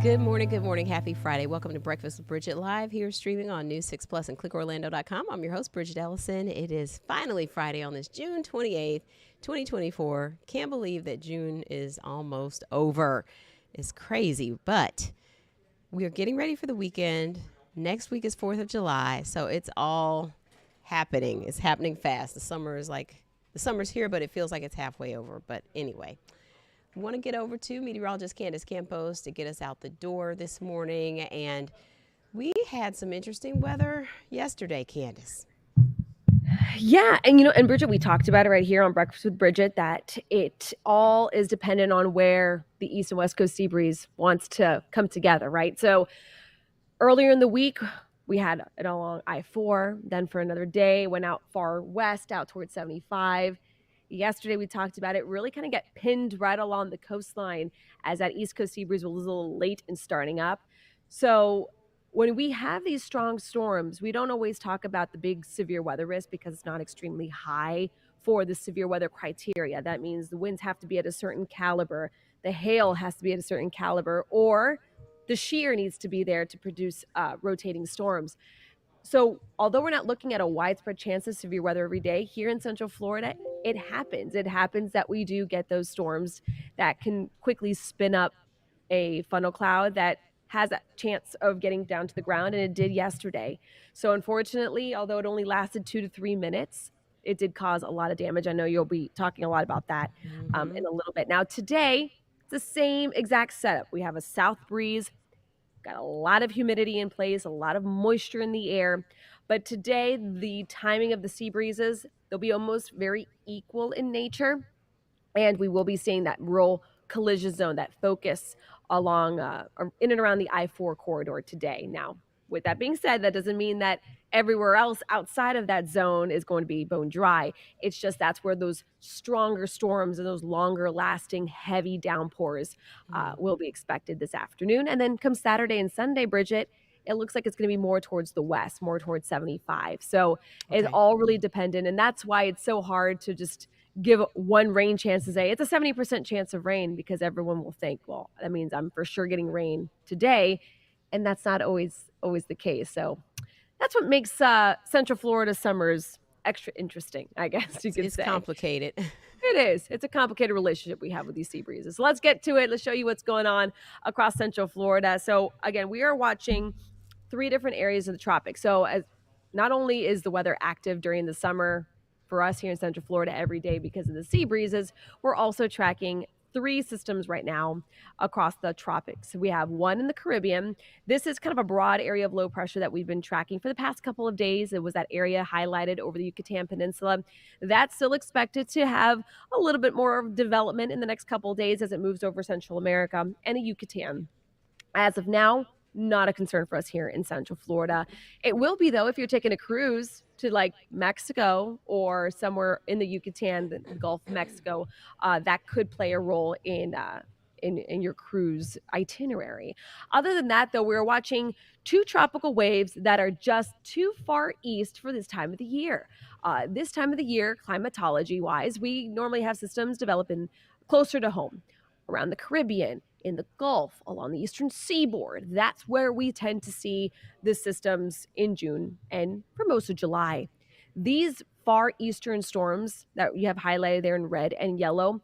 Good morning, good morning. Happy Friday. Welcome to Breakfast with Bridgett live here streaming on News 6 Plus and clickorlando.com. I'm your host, Bridgett Ellison. It is finally Friday on this June 28th, 2024. Can't believe that June is almost over. It's crazy, but we are getting ready for the weekend. Next week is 4th of July, so it's all happening. It's happening fast. The summer's here, but it feels like it's halfway over. But anyway, we want to get over to meteorologist Candace Campos to get us out the door this morning. And we had some interesting weather yesterday, Candace. Yeah. And Bridgett, we talked about it right here on Breakfast with Bridgett, that it all is dependent on where the east and west coast sea breeze wants to come together, right? So earlier in the week, we had it along I-4, then for another day, went out far west, out towards 75. Yesterday, we talked about it really kind of get pinned right along the coastline as that east coast sea breeze was a little late in starting up. So when we have these strong storms, we don't always talk about the big severe weather risk because it's not extremely high for the severe weather criteria. That means the winds have to be at a certain caliber, the hail has to be at a certain caliber, or the shear needs to be there to produce rotating storms. So although we're not looking at a widespread chance of severe weather every day, here in Central Florida, it happens. It happens that we do get those storms that can quickly spin up a funnel cloud that has a chance of getting down to the ground, and it did yesterday. So unfortunately, although it only lasted 2 to 3 minutes, it did cause a lot of damage. I know you'll be talking a lot about that in a little bit. Now today, it's the same exact setup. We have a south breeze, got a lot of humidity in place, a lot of moisture in the air. But today, the timing of the sea breezes, they'll be almost very equal in nature. And we will be seeing that real collision zone, that focus along in and around the I-4 corridor today. Now, with that being said, that doesn't mean that everywhere else outside of that zone is going to be bone dry. It's just that's where those stronger storms and those longer lasting heavy downpours will be expected this afternoon. And then come Saturday and Sunday, Bridgett, it looks like it's going to be more towards the west, more towards 75. So it's all really dependent. And that's why it's so hard to just give one rain chance to say it's a 70% chance of rain, because everyone will think, well, that means I'm for sure getting rain today. And that's not always the case. So that's what makes Central Florida summers extra interesting, I guess you could say. It's complicated. It is. It's a complicated relationship we have with these sea breezes. So let's get to it. Let's show you what's going on across Central Florida. So again, we are watching 3 different areas of the tropics. So as not only is the weather active during the summer for us here in Central Florida every day because of the sea breezes, we're also tracking 3 systems right now across the tropics. We have one in the Caribbean. This is kind of a broad area of low pressure that we've been tracking for the past couple of days. It was that area highlighted over the Yucatan Peninsula. That's still expected to have a little bit more of development in the next couple of days as it moves over Central America and the Yucatan. As of now, not a concern for us here in Central Florida. It will be, though, if you're taking a cruise to like Mexico or somewhere in the Yucatan, the Gulf of Mexico, that could play a role in your cruise itinerary. Other than that, though, we're watching 2 tropical waves that are just too far east for this time of the year. This time of the year, climatology-wise, we normally have systems developing closer to home, around the Caribbean, in the Gulf, along the eastern seaboard. That's where we tend to see the systems in June and for most of July. These far eastern storms that you have highlighted there in red and yellow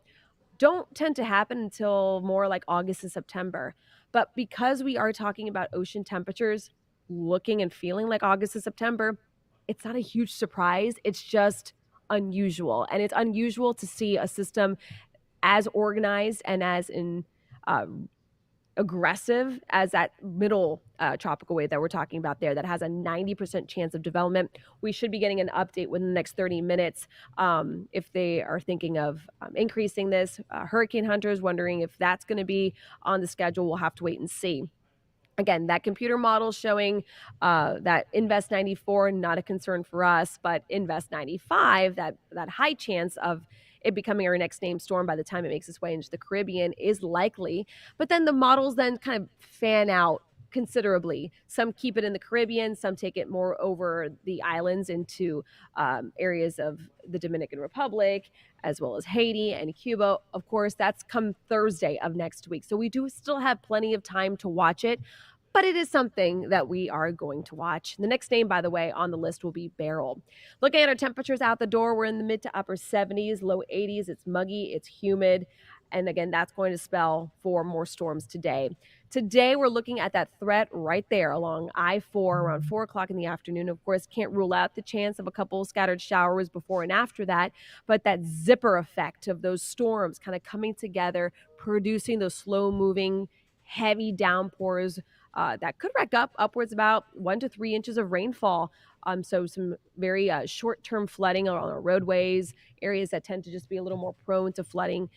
don't tend to happen until more like August and September. But because we are talking about ocean temperatures looking and feeling like August and September, it's not a huge surprise. It's just unusual. And it's unusual to see a system as organized and as aggressive as that middle tropical wave that we're talking about there that has a 90% chance of development. We should be getting an update within the next 30 minutes if they are thinking of increasing this. Hurricane hunters wondering if that's going to be on the schedule. We'll have to wait and see. Again, that computer model showing that Invest 94, not a concern for us, but Invest 95, that high chance of it becoming our next named storm by the time it makes its way into the Caribbean is likely. But then the models then kind of fan out considerably. Some keep it in the Caribbean, some take it more over the islands into areas of the Dominican Republic, as well as Haiti and Cuba. Of course, that's come Thursday of next week. So we do still have plenty of time to watch it, but it is something that we are going to watch. The next name, by the way, on the list will be Beryl. Looking at our temperatures out the door, we're in the mid to upper 70s, low 80s. It's muggy, it's humid. And again, that's going to spell for more storms today. Today, we're looking at that threat right there along I-4 around 4 o'clock in the afternoon. Of course, can't rule out the chance of a couple scattered showers before and after that, but that zipper effect of those storms kind of coming together, producing those slow-moving, heavy downpours that could rack up upwards about 1 to 3 inches of rainfall. So some very short-term flooding on our roadways, areas that tend to just be a little more prone to flooding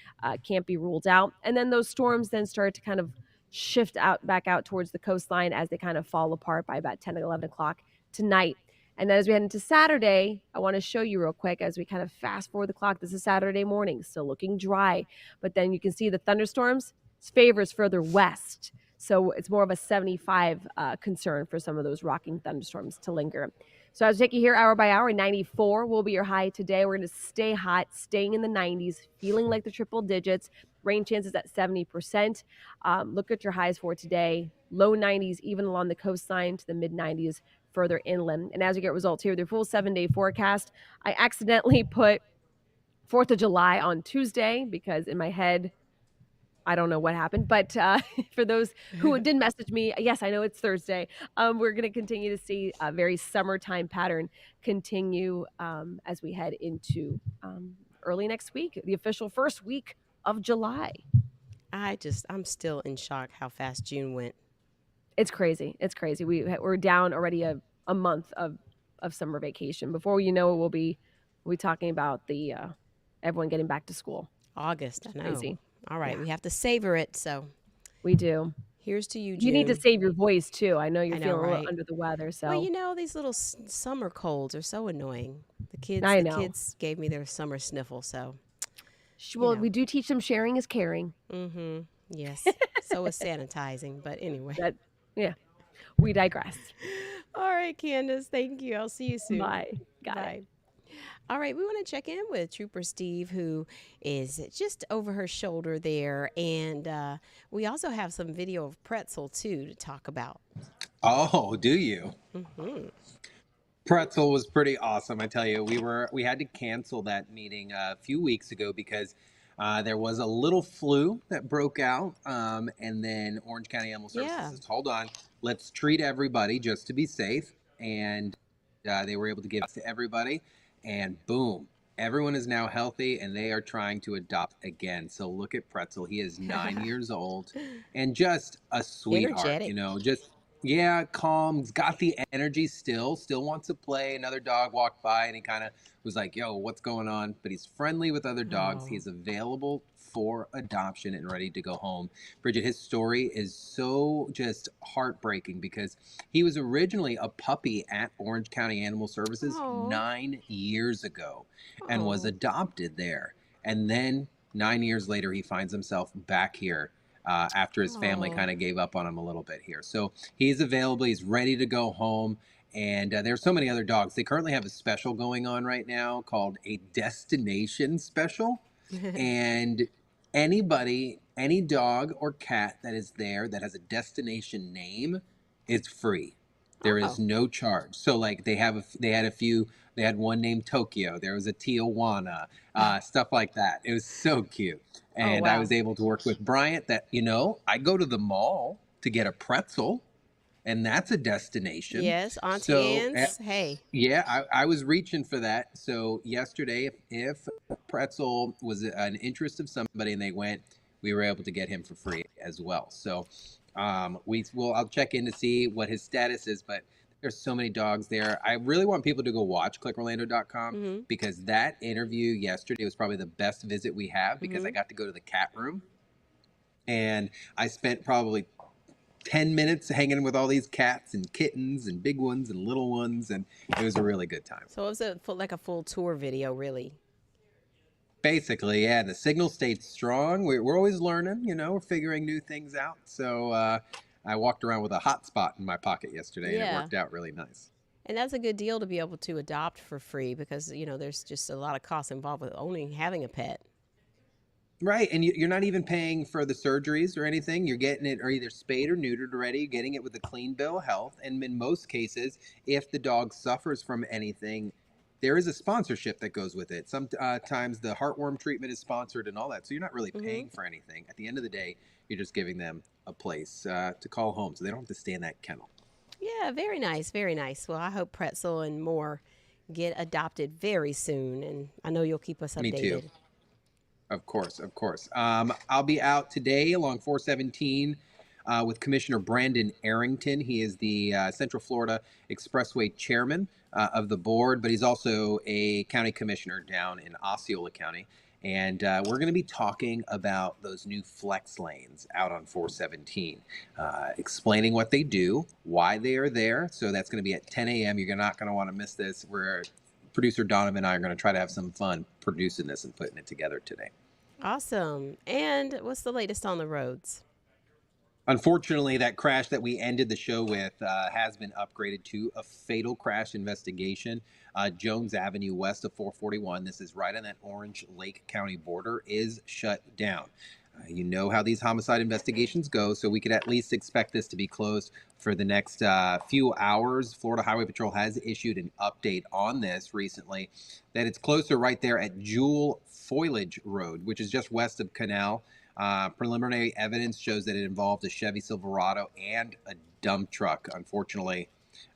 can't be ruled out. And then those storms then start to kind of shift out back out towards the coastline as they kind of fall apart by about 10 or 11 o'clock tonight. And then as we head into Saturday, I want to show you real quick as we kind of fast forward the clock. This is Saturday morning, still looking dry. But then you can see the thunderstorms favors further west. So it's more of a 75 concern for some of those rocking thunderstorms to linger. So as we take you here hour by hour, 94 will be your high today. We're going to stay hot, staying in the 90s, feeling like the triple digits. Rain chances at 70%. Look at your highs for today. Low 90s, even along the coastline, to the mid 90s further inland. And as we get results here, their full 7-day forecast, I accidentally put 4th of July on Tuesday because in my head, I don't know what happened, but for those who did message me, yes, I know it's Thursday. We're going to continue to see a very summertime pattern continue as we head into early next week, the official first week of July. I'm still in shock how fast June went. It's crazy. It's crazy. We're down already a month of summer vacation. Before you know it, we'll be talking about the everyone getting back to school. August, I know. Crazy. All right, Yeah. we have to savor it. So we do. Here's to you, June. You need to save your voice too. I know you're feeling right? a little under the weather. So well, these little summer colds are so annoying. The kids gave me their summer sniffle. So well, we do teach them sharing is caring. Mm-hmm. Yes. So is sanitizing. But anyway. We digress. All right, Candace. Thank you. I'll see you soon. Bye. Got it. All right, we want to check in with Trooper Steve, who is just over her shoulder there. And we also have some video of Pretzel, too, to talk about. Oh, do you? Mm-hmm. Pretzel was pretty awesome, I tell you. We had to cancel that meeting a few weeks ago because there was a little flu that broke out. And then Orange County Animal Services says, hold on, let's treat everybody just to be safe. And they were able to give it to everybody. And boom, everyone is now healthy and they are trying to adopt again. So look at Pretzel. He is 9 years old and just a sweetheart, energetic. Calm. He's got the energy still wants to play. Another dog walked by and he kind of was like, yo, what's going on? But he's friendly with other dogs. He's available for adoption and ready to go home. Bridgett, his story is so just heartbreaking because he was originally a puppy at Orange County Animal Services 9 years ago and was adopted there. And then 9 years later, he finds himself back here after his family kind of gave up on him a little bit here. So he's available. He's ready to go home. And there's so many other dogs. They currently have a special going on right now called a destination special. And any dog or cat that is there that has a destination name, it's free. There is no charge. So like they had one named Tokyo. There was a Tijuana, stuff like that. It was so cute. And I was able to work with Bryant that, I go to the mall to get a pretzel. And that's a destination. Yes, Auntie Anne's. Hey. Yeah, I was reaching for that. So yesterday, if Pretzel was an interest of somebody and they went, we were able to get him for free as well. So I'll check in to see what his status is, but there's so many dogs there. I really want people to go watch clickorlando.com because that interview yesterday was probably the best visit we have because I got to go to the cat room and I spent probably 10 minutes hanging with all these cats and kittens and big ones and little ones, and it was a really good time. So it was like a full tour video, really. Basically, yeah. The signal stayed strong. We're always learning, we're figuring new things out. So I walked around with a hotspot in my pocket yesterday, and it Yeah. worked out really nice. And that's a good deal to be able to adopt for free because, there's just a lot of costs involved with having a pet. Right, and you're not even paying for the surgeries or anything. You're getting it or either spayed or neutered already, getting it with a clean bill of health. And in most cases, if the dog suffers from anything, there is a sponsorship that goes with it. Sometimes the heartworm treatment is sponsored and all that. So you're not really Hmm. paying for anything. At the end of the day, you're just giving them a place to call home so they don't have to stay in that kennel. Yeah, very nice, very nice. Well, I hope Pretzel and more get adopted very soon. And I know you'll keep us Me too. updated. Of course, of course. I'll be out today along 417 with Commissioner Brandon Arrington. He is the Central Florida Expressway chairman of the board, but he's also a county commissioner down in Osceola County. And we're going to be talking about those new flex lanes out on 417, explaining what they do, why they are there. So that's going to be at 10 a.m. You're not going to want to miss this. Producer Donovan and I are going to try to have some fun producing this and putting it together today. Awesome. And what's the latest on the roads? Unfortunately, that crash that we ended the show with has been upgraded to a fatal crash investigation. Jones Avenue west of 441, this is right on that Orange Lake County border, is shut down. You know how these homicide investigations go, so we could at least expect this to be closed for the next few hours. Florida Highway Patrol has issued an update on this recently, that it's closer right there at Jewel Foliage Road, which is just west of Canal. Preliminary evidence shows that it involved a Chevy Silverado and a dump truck. Unfortunately,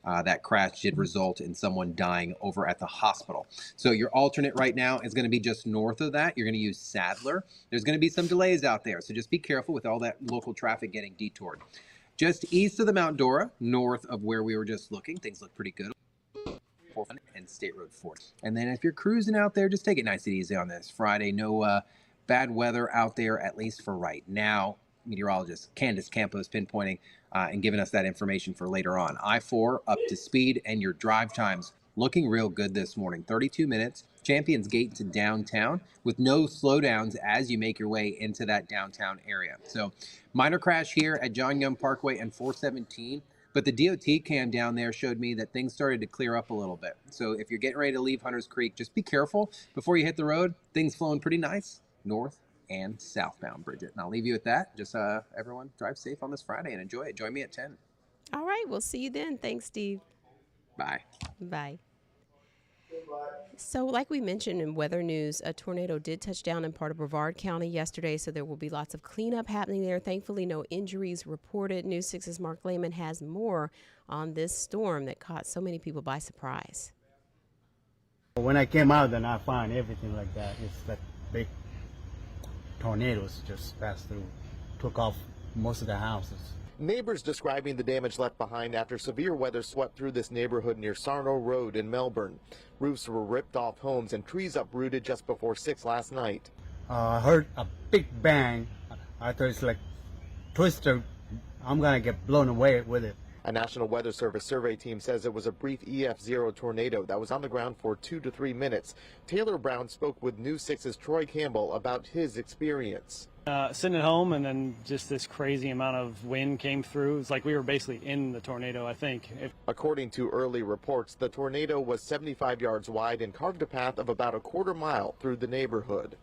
that crash did result in someone dying over at the hospital. So your alternate right now is going to be just north of that. You're going to use Sadler. There's going to be some delays out there, so just be careful with all that local traffic getting detoured. Just east of the Mount Dora, north of where we were just looking, things look pretty good. And State Road 40. And then if you're cruising out there, just take it nice and easy on this Friday. No bad weather out there, at least for right now. Meteorologist Candace Campos pinpointing and giving us that information for later on. I-4 up to speed, and your drive times looking real good this morning. 32 minutes, Champions Gate to downtown with no slowdowns as you make your way into that downtown area. So minor crash here at John Young Parkway and 417. But the DOT cam down there showed me that things started to clear up a little bit. So if you're getting ready to leave Hunters Creek, just be careful before you hit the road. Things flowing pretty nice north and southbound, Bridgett. And I'll leave you with that. Just everyone drive safe on this Friday and enjoy it. Join me at 10. All right, we'll see you then. Thanks, Steve. Bye. Bye. So, like we mentioned in weather news, a tornado did touch down in part of Brevard County yesterday, so there will be lots of cleanup happening there. Thankfully, no injuries reported. News 6's Mark Lehman has more on this storm that caught so many people by surprise. When I came out, then I found everything like that. It's like big tornadoes just passed through, took off most of the houses. Neighbors describing the damage left behind after severe weather swept through this neighborhood near Sarno Road in Melbourne. Roofs were ripped off homes and trees uprooted just before 6 last night. I heard a big bang. I thought it's like twister. I'm gonna get blown away with it. A National Weather Service survey team says it was a brief EF0 tornado that was on the ground for 2 to 3 minutes. Taylor Brown spoke with News 6's Troy Campbell about his experience. Sitting at home, and then just this crazy amount of wind came through. It's like we were basically in the tornado, I think. According to early reports, the tornado was 75 yards wide and carved a path of about a quarter mile through the neighborhood.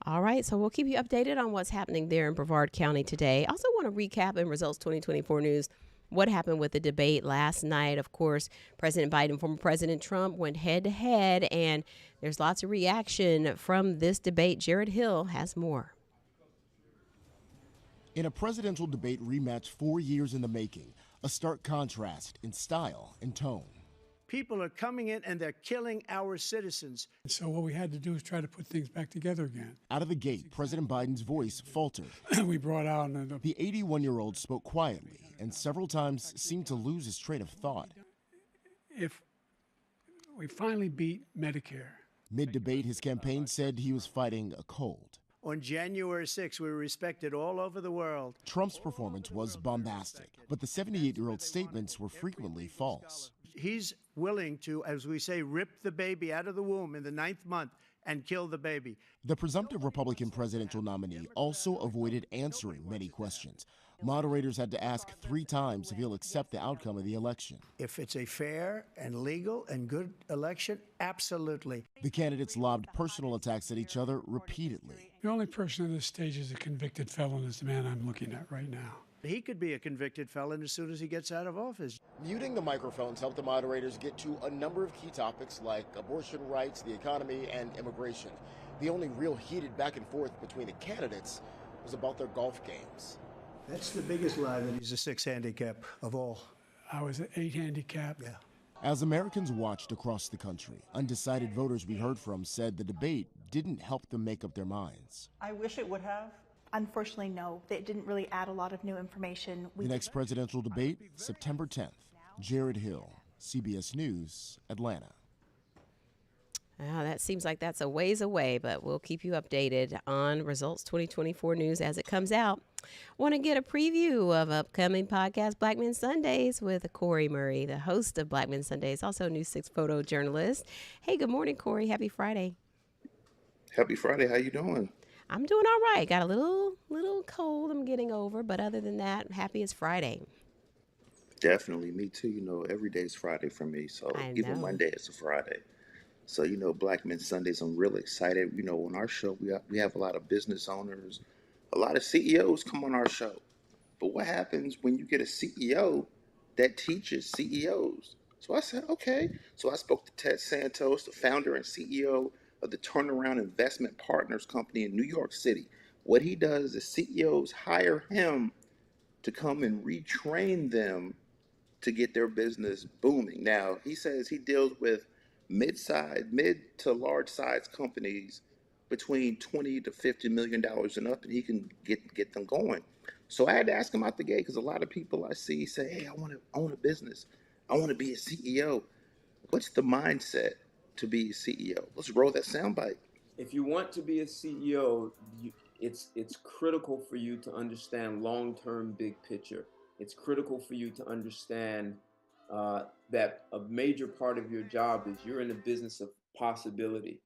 All right, so we'll keep you updated on what's happening there in Brevard County today. I also want to recap in Results 2024 News what happened with the debate last night. Of course, President Biden and former President Trump went head-to-head, and there's lots of reaction from this debate. Jared Hill has more. In a presidential debate rematch 4 years in the making, a stark contrast in style and tone. People are coming in and they're killing our citizens. So what we had to do is try to put things back together again. Out of the gate, President Biden's voice faltered. We brought out... The 81-year-old spoke quietly and several times seemed to lose his train of thought. If we finally beat Medicare... Mid-debate, his campaign said he was fighting a cold. On January 6th, we were respected all over the world. Trump's performance was bombastic, but the 78-year-old's statements were frequently false. He's willing to, as we say, rip the baby out of the womb in the 9th month and kill the baby. The presumptive Republican presidential nominee also avoided answering many questions. Moderators had to ask 3 times if he'll accept the outcome of the election. If it's a fair and legal and good election, absolutely. The candidates lobbed personal attacks at each other repeatedly. The only person on this stage is a convicted felon is the man I'm looking at right now. He could be a convicted felon as soon as he gets out of office. Muting the microphones helped the moderators get to a number of key topics like abortion rights, the economy, and immigration. The only real heated back and forth between the candidates was about their golf games. That's the biggest lie, that he's a 6 handicap of all. I was an 8 handicap. Yeah. As Americans watched across the country, undecided voters we heard from said the debate didn't help them make up their minds. I wish it would have. Unfortunately, no. They didn't really add a lot of new information. The next presidential debate, September 10th. Jared Hill, CBS News, Atlanta. That seems like that's a ways away, but we'll keep you updated on Results 2024 news as it comes out. Want to get a preview of upcoming podcast Black Men Sundays with Corey Murray, the host of Black Men Sundays, also News 6 photojournalist. Hey, good morning, Corey. Happy Friday. Happy Friday. How you doing? I'm doing all right. Got a little cold I'm getting over, but other than that, happy it's Friday. Definitely. Me too. You know, every day is Friday for me. So even Monday is a Friday. So, you know, Black Men Sundays, I'm really excited. You know, on our show, we have a lot of business owners, a lot of CEOs come on our show. But what happens when you get a CEO that teaches CEOs? So I said, okay. So I spoke to Ted Santos, the founder and CEO of the Turnaround Investment Partners Company in New York City. What he does is CEOs hire him to come and retrain them to get their business booming. Now, he says he deals with mid to large size companies between $20 to $50 million and up, and he can get them going. So I had to ask him out the gate, because a lot of people I see say, hey, I want to own a business. I want to be a CEO. What's the mindset to be a CEO? Let's roll that soundbite. If you want to be a CEO, it's critical for you to understand long-term big picture. It's critical for you to understand that a major part of your job is you're in the business of possibility.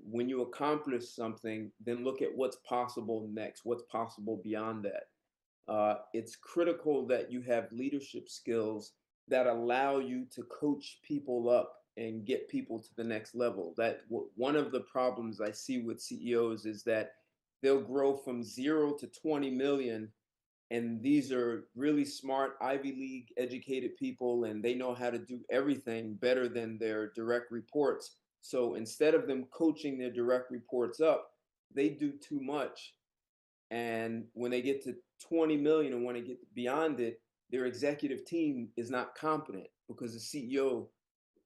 When you accomplish something, then look at what's possible next, what's possible beyond that. It's critical that you have leadership skills that allow you to coach people up and get people to the next level. That one of the problems I see with CEOs is that they'll grow from 0 to 20 million. And these are really smart Ivy League educated people, and they know how to do everything better than their direct reports. So instead of them coaching their direct reports up, they do too much. And when they get to 20 million and want to get beyond it, their executive team is not competent because the CEO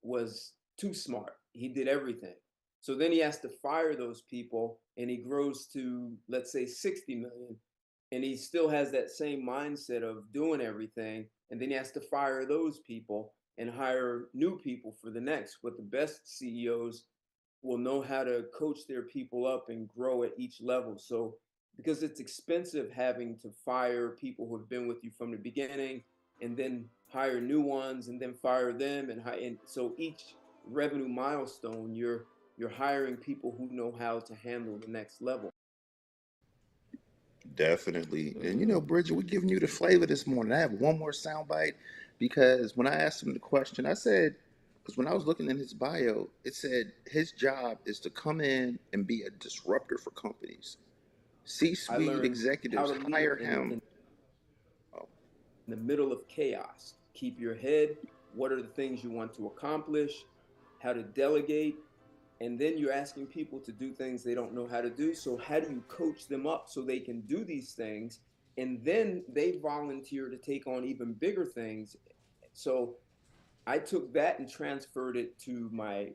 was too smart. He did everything. So then he has to fire those people, and he grows to, let's say, 60 million. And he still has that same mindset of doing everything. And then he has to fire those people and hire new people for the next. But the best CEOs will know how to coach their people up and grow at each level. So because it's expensive having to fire people who have been with you from the beginning and then hire new ones and then fire them. And so each revenue milestone, you're hiring people who know how to handle the next level. Definitely. And, you know, Bridgett, we're giving you the flavor this morning. I have one more soundbite, because when I asked him the question, I said, because when I was looking in his bio, it said his job is to come in and be a disruptor for companies. C-suite executives hire him. In the middle of chaos, keep your head. What are the things you want to accomplish? How to delegate. And then you're asking people to do things they don't know how to do. So how do you coach them up so they can do these things? And then they volunteer to take on even bigger things. So I took that and transferred it to my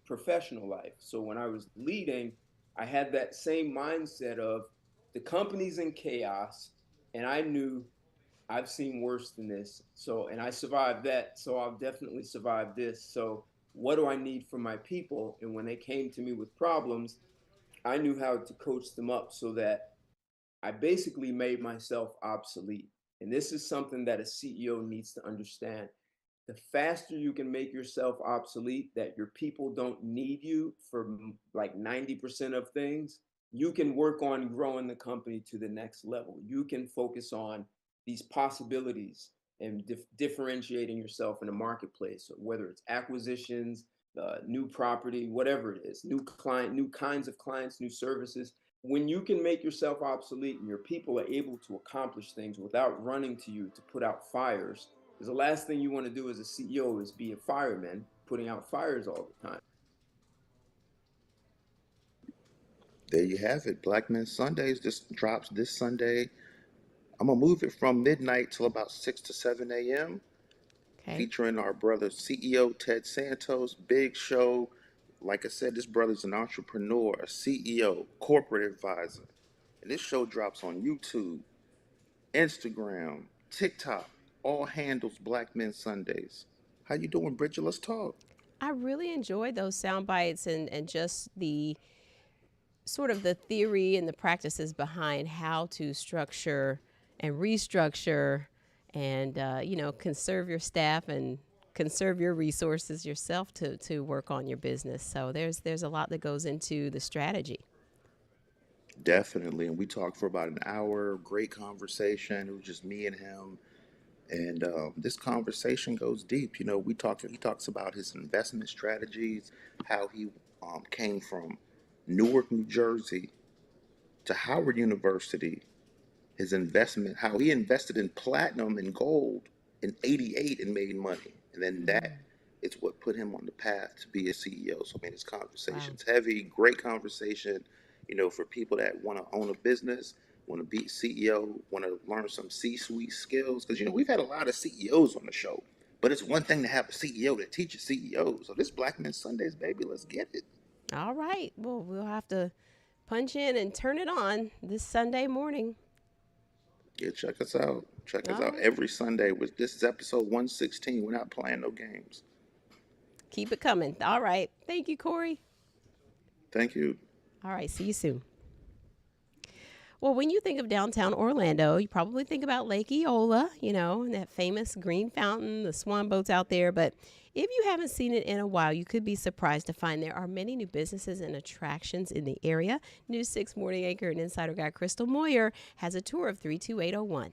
professional life. So when I was leading, I had that same mindset of the company's in chaos, and I knew I've seen worse than this. So, and I survived that. So I'll definitely survive this. So what do I need from my people? And when they came to me with problems, I knew how to coach them up so that I basically made myself obsolete. And this is something that a CEO needs to understand. the faster you can make yourself obsolete, that your people don't need you for like 90% of things, you can work on growing the company to the next level. You can focus on these possibilities and differentiating yourself in the marketplace, whether it's acquisitions, new property, whatever it is, new client, new kinds of clients, new services. When you can make yourself obsolete and your people are able to accomplish things without running to you to put out fires, because the last thing you want to do as a CEO is be a fireman putting out fires all the time. There you have it. Black Men Sundays just drops this Sunday. I'm going to move it from midnight till about 6 to 7 a.m. Okay. Featuring our brother CEO Ted Santos. Big show. Like I said, this brother's an entrepreneur, a CEO, corporate advisor. And this show drops on YouTube, Instagram, TikTok, all handles Black Men Sundays. How you doing, Bridget? Let's talk. I really enjoyed those sound bites and just the sort of the theory and the practices behind how to structure and restructure and, conserve your staff and conserve your resources yourself to work on your business. So there's a lot that goes into the strategy. Definitely. And we talked for about an hour. Great conversation. It was just me and him. And this conversation goes deep. He talks about his investment strategies, how he came from Newark, New Jersey to Howard University, his investment, how he invested in platinum and gold in '88 and made money. And then that is what put him on the path to be a CEO. So, I mean, this conversation's heavy, great conversation, for people that want to own a business, want to be CEO, want to learn some C-suite skills. Because, we've had a lot of CEOs on the show, but it's one thing to have a CEO that teaches CEOs. So this Black Men Sundays, baby, let's get it. All right. Well, we'll have to punch in and turn it on this Sunday morning. Yeah, check us out. Check us out every Sunday. This is episode 116. We're not playing no games. Keep it coming. All right. Thank you, Corey. Thank you. All right. See you soon. Well, when you think of downtown Orlando, you probably think about Lake Eola, and that famous green fountain, the swan boats out there. But if you haven't seen it in a while, you could be surprised to find there are many new businesses and attractions in the area. News 6 morning anchor and insider guy Crystal Moyer has a tour of 32801.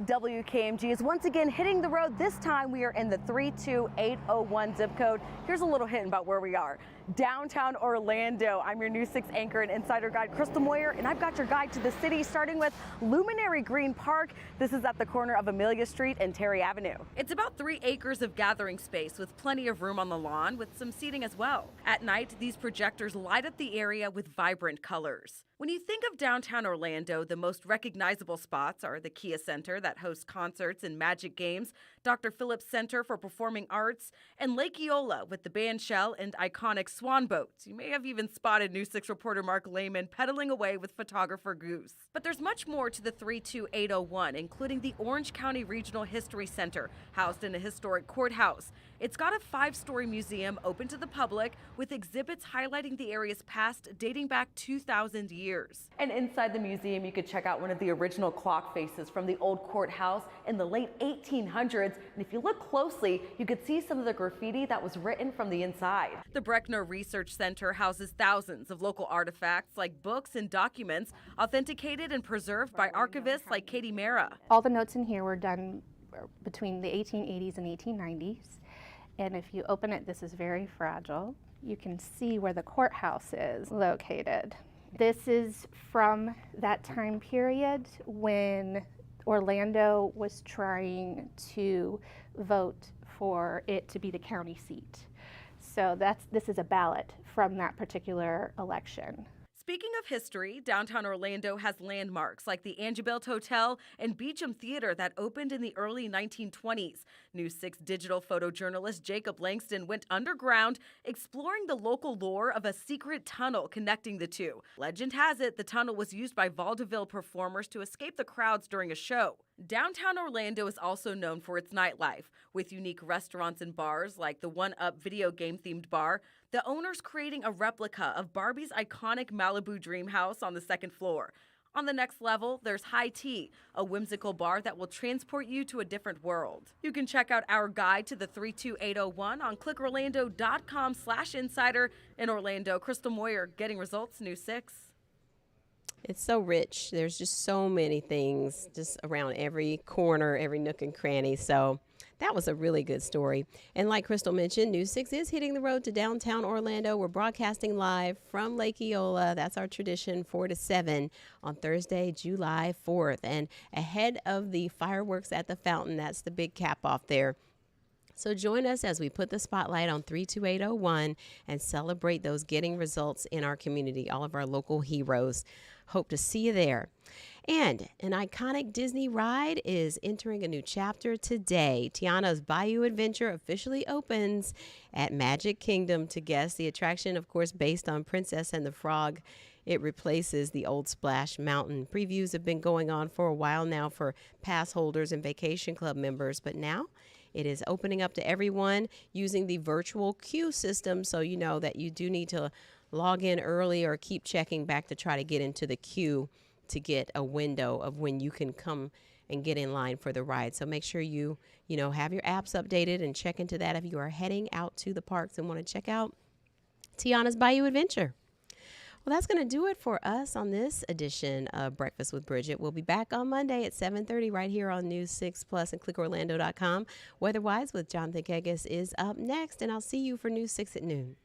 WKMG is once again hitting the road. This time we are in the 32801 zip code. Here's a little hint about where we are. Downtown Orlando. I'm your News 6 anchor and insider guide Crystal Moyer, and I've got your guide to the city, starting with Luminary Green Park. This is at the corner of Amelia Street and Terry Avenue. It's about 3 acres of gathering space with plenty of room on the lawn with some seating as well. At night, these projectors light up the area with vibrant colors. When you think of downtown Orlando, the most recognizable spots are the Kia Center that hosts concerts and magic games, Dr. Phillips Center for Performing Arts, and Lake Eola with the band shell and iconic swan boats. You may have even spotted News 6 reporter Mark Lehman pedaling away with photographer Goose. But there's much more to the 32801, including the Orange County Regional History Center, housed in a historic courthouse. It's got a 5-story museum open to the public with exhibits highlighting the area's past dating back 2,000 years. And inside the museum, you could check out one of the original clock faces from the old courthouse in the late 1800s. And if you look closely, you could see some of the graffiti that was written from the inside. The Breckner Research Center houses thousands of local artifacts like books and documents authenticated and preserved by archivists like Katie Mara. All the notes in here were done between the 1880s and 1890s. And if you open it, this is very fragile. You can see where the courthouse is located. This is from that time period when Orlando was trying to vote for it to be the county seat. So this is a ballot from that particular election. Speaking of history, downtown Orlando has landmarks like the Angevelt Hotel and Beecham Theater that opened in the early 1920s. News 6 digital photojournalist Jacob Langston went underground, exploring the local lore of a secret tunnel connecting the two. Legend has it the tunnel was used by vaudeville performers to escape the crowds during a show. Downtown Orlando is also known for its nightlife, with unique restaurants and bars like the 1UP video game-themed bar, the owners creating a replica of Barbie's iconic Malibu dream house on the second floor. On the next level, there's High Tea, a whimsical bar that will transport you to a different world. You can check out our guide to the 32801 on clickorlando.com/insider. In Orlando, Crystal Moyer, Getting Results, News 6. It's so rich. There's just so many things just around every corner, every nook and cranny. So that was a really good story. And like Crystal mentioned, News 6 is hitting the road to downtown Orlando. We're broadcasting live from Lake Eola. That's our tradition, 4 to 7 on Thursday, July 4th. And ahead of the fireworks at the fountain, that's the big cap off there. So join us as we put the spotlight on 32801 and celebrate those getting results in our community, all of our local heroes. Hope to see you there. And an iconic Disney ride is entering a new chapter today. Tiana's Bayou Adventure officially opens at Magic Kingdom to guests. The attraction, of course, based on Princess and the Frog. It replaces the old Splash Mountain. Previews have been going on for a while now for pass holders and Vacation Club members, but now it is opening up to everyone using the virtual queue system, so you know that you do need to log in early or keep checking back to try to get into the queue to get a window of when you can come and get in line for the ride. So make sure you have your apps updated and check into that if you are heading out to the parks and want to check out Tiana's Bayou Adventure. Well, that's going to do it for us on this edition of Breakfast with Bridgett. We'll be back on Monday at 7:30 right here on News 6 Plus and clickorlando.com. Weather-wise with Jonathan Kegas is up next, and I'll see you for News 6 at noon.